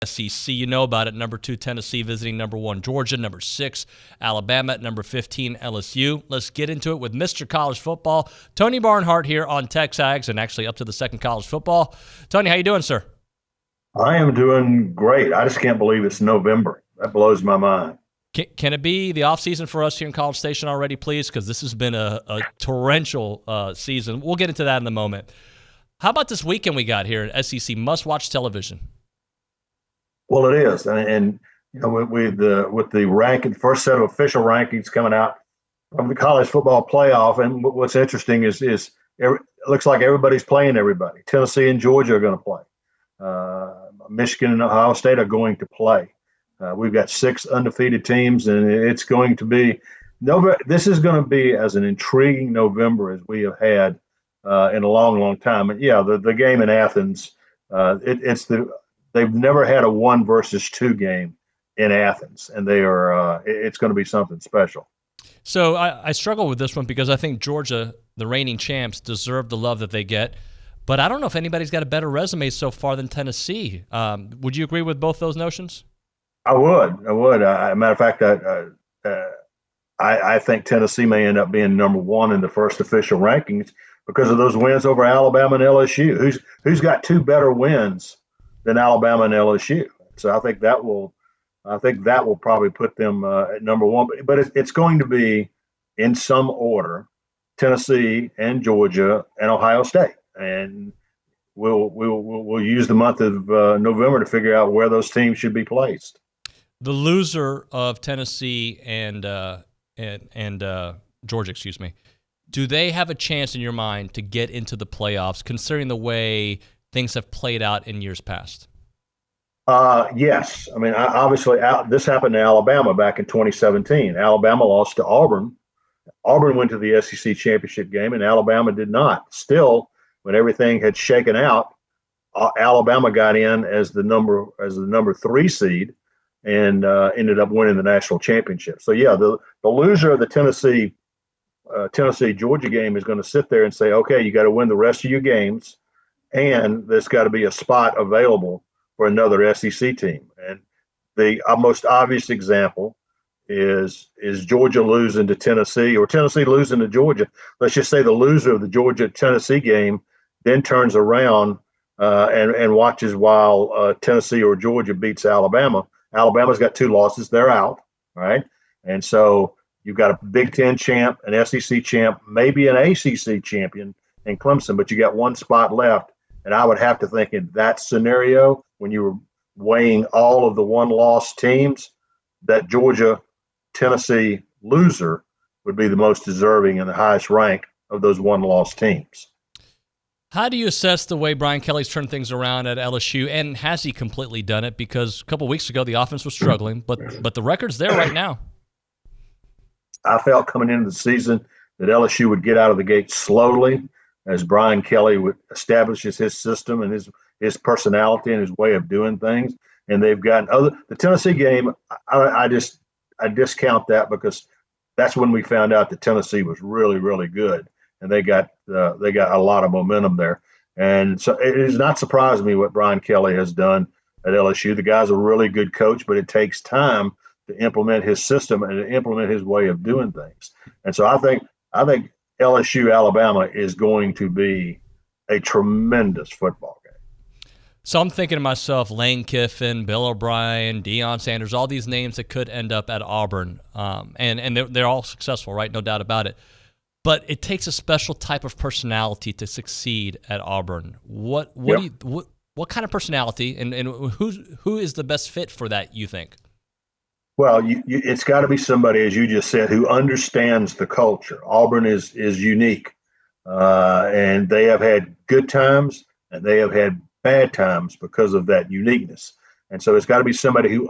SEC. You know about it. Number 2, Tennessee visiting number 1, Georgia. Number 6, Alabama. At number 15, LSU. Let's get into it with Mr. College Football, Tony Barnhart, here on TexAgs, and actually up to the second college football. Tony, how you doing, sir? I am doing great. I just can't believe it's November. That blows my mind. Can it be the offseason for us here in College Station already, please? Because this has been a torrential season. We'll get into that in a moment. How about this weekend we got here at SEC must-watch television? Well, it is, and you know, with the ranking, first set of official rankings coming out from the college football playoff, and what's interesting is it looks like everybody's playing everybody. Tennessee and Georgia are going to play. Michigan and Ohio State are going to play. We've got 6 undefeated teams, and it's going to be this is going to be as an intriguing November as we have had in a long, long time. And yeah, the game in Athens, they've never had a 1 versus 2 game in Athens, and they are it's going to be something special. So I struggle with this one because I think Georgia, the reigning champs, deserve the love that they get. But I don't know if anybody's got a better resume so far than Tennessee. Would you agree with both those notions? I would. Matter of fact, I think Tennessee may end up being number 1 in the first official rankings because of those wins over Alabama and LSU. Who's got 2 better wins than Alabama and LSU? So I think that will probably put them at number 1. But it's going to be in some order: Tennessee and Georgia and Ohio State, and we'll use the month of November to figure out where those teams should be placed. The loser of Tennessee and Georgia, excuse me, do they have a chance in your mind to get into the playoffs, considering the way things have played out in years past? Yes. I mean, obviously, this happened to Alabama back in 2017. Alabama lost to Auburn. Auburn went to the SEC championship game, and Alabama did not. Still, when everything had shaken out, Alabama got in as the number 3 seed and ended up winning the national championship. So yeah, the loser of the Tennessee Georgia game is going to sit there and say, okay, you got to win the rest of your games, and there's got to be a spot available for another SEC team. And the most obvious example is Georgia losing to Tennessee, or Tennessee losing to Georgia. Let's just say the loser of the Georgia-Tennessee game then turns around and watches while Tennessee or Georgia beats Alabama. Alabama's got 2 losses. They're out, right? And so you've got a Big Ten champ, an SEC champ, maybe an ACC champion in Clemson, but you got 1 spot left. And I would have to think in that scenario, when you were weighing all of the 1-loss teams, that Georgia-Tennessee loser would be the most deserving and the highest rank of those 1-loss teams. How do you assess the way Brian Kelly's turned things around at LSU, and has he completely done it? Because a couple of weeks ago, the offense was struggling, but the record's there right now. I felt coming into the season that LSU would get out of the gate slowly as Brian Kelly would establishes his system and his personality and his way of doing things. And they've gotten the Tennessee game. I discount that because that's when we found out that Tennessee was really, really good. And they got a lot of momentum there. And so it has not surprised me what Brian Kelly has done at LSU. The guy's a really good coach, but it takes time to implement his system and to implement his way of doing things. And so I think LSU Alabama is going to be a tremendous football game. So I'm thinking to myself, Lane Kiffin, Bill O'Brien, Deion Sanders, all these names that could end up at Auburn. And they're all successful, right? No doubt about it. But it takes a special type of personality to succeed at Auburn. What kind of personality and who is the best fit for that, you think? Well, it's got to be somebody, as you just said, who understands the culture. Auburn is unique, and they have had good times and they have had bad times because of that uniqueness. And so it's got to be somebody who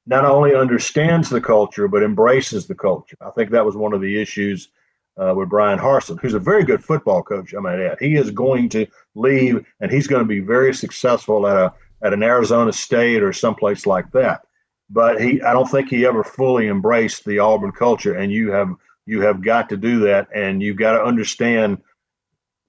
not only understands the culture, but embraces the culture. I think that was one of the issues with Brian Harsin, who's a very good football coach, I might add. He is going to leave, and he's going to be very successful at an Arizona State or someplace like that. But I don't think he ever fully embraced the Auburn culture, and you have got to do that, and you've got to understand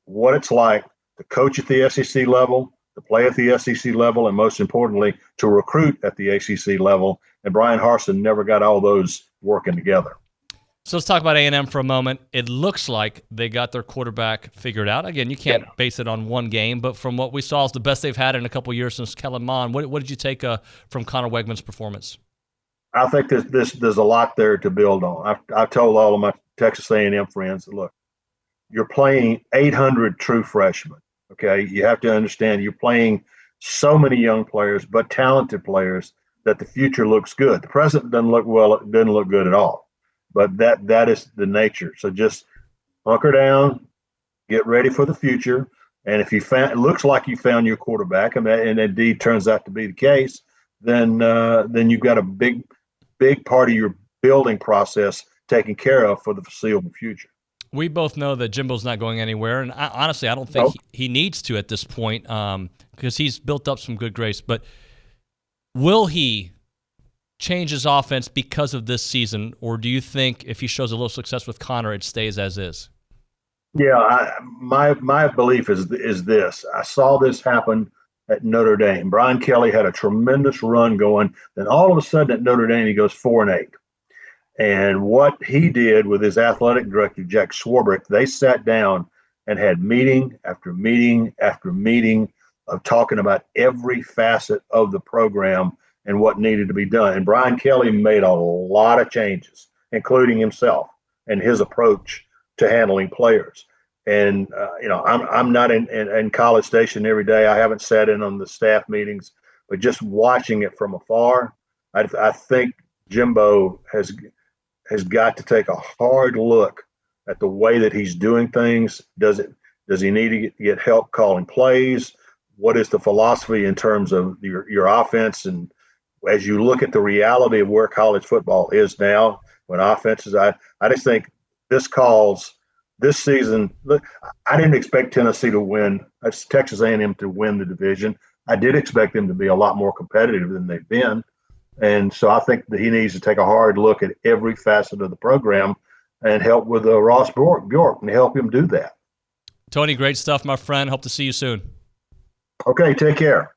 what it's like to coach at the SEC level to play at the SEC level, and most importantly, to recruit at the ACC level. And Brian Harsin never got all those working together. So let's talk about A&M for a moment. It looks like they got their quarterback figured out. Again, you can't base it on one game, but from what we saw, it's the best they've had in a couple of years since Kellen Mond. What did you take from Connor Wegman's performance? I think there's a lot there to build on. I've told all of my Texas A&M friends, look, you're playing 800 true freshmen. Okay, you have to understand you're playing so many young players, but talented players, that the future looks good. The present doesn't look well. It doesn't look good at all. But that is the nature. So just hunker down, get ready for the future. And if it looks like you found your quarterback, and indeed turns out to be the case, then you've got a big part of your building process taken care of for the foreseeable future. We both know that Jimbo's not going anywhere, and honestly, I don't think he needs to at this point because he's built up some good grace. But will he change his offense because of this season, or do you think if he shows a little success with Connor, it stays as is? Yeah, my belief is this. I saw this happen at Notre Dame. Brian Kelly had a tremendous run going. Then all of a sudden at Notre Dame, he goes 4-8. And what he did with his athletic director, Jack Swarbrick, they sat down and had meeting after meeting after meeting of talking about every facet of the program and what needed to be done. And Brian Kelly made a lot of changes, including himself and his approach to handling players. And, I'm not in College Station every day. I haven't sat in on the staff meetings, but just watching it from afar, I think Jimbo has got to take a hard look at the way that he's doing things. Does he need to get help calling plays? What is the philosophy in terms of your offense? And as you look at the reality of where college football is now, when offenses, I just think this season, look, I didn't expect Tennessee to win. That's Texas A&M to win the division. I did expect them to be a lot more competitive than they've been. And so I think that he needs to take a hard look at every facet of the program and help with Ross Bjork and help him do that. Tony, great stuff, my friend. Hope to see you soon. Okay, take care.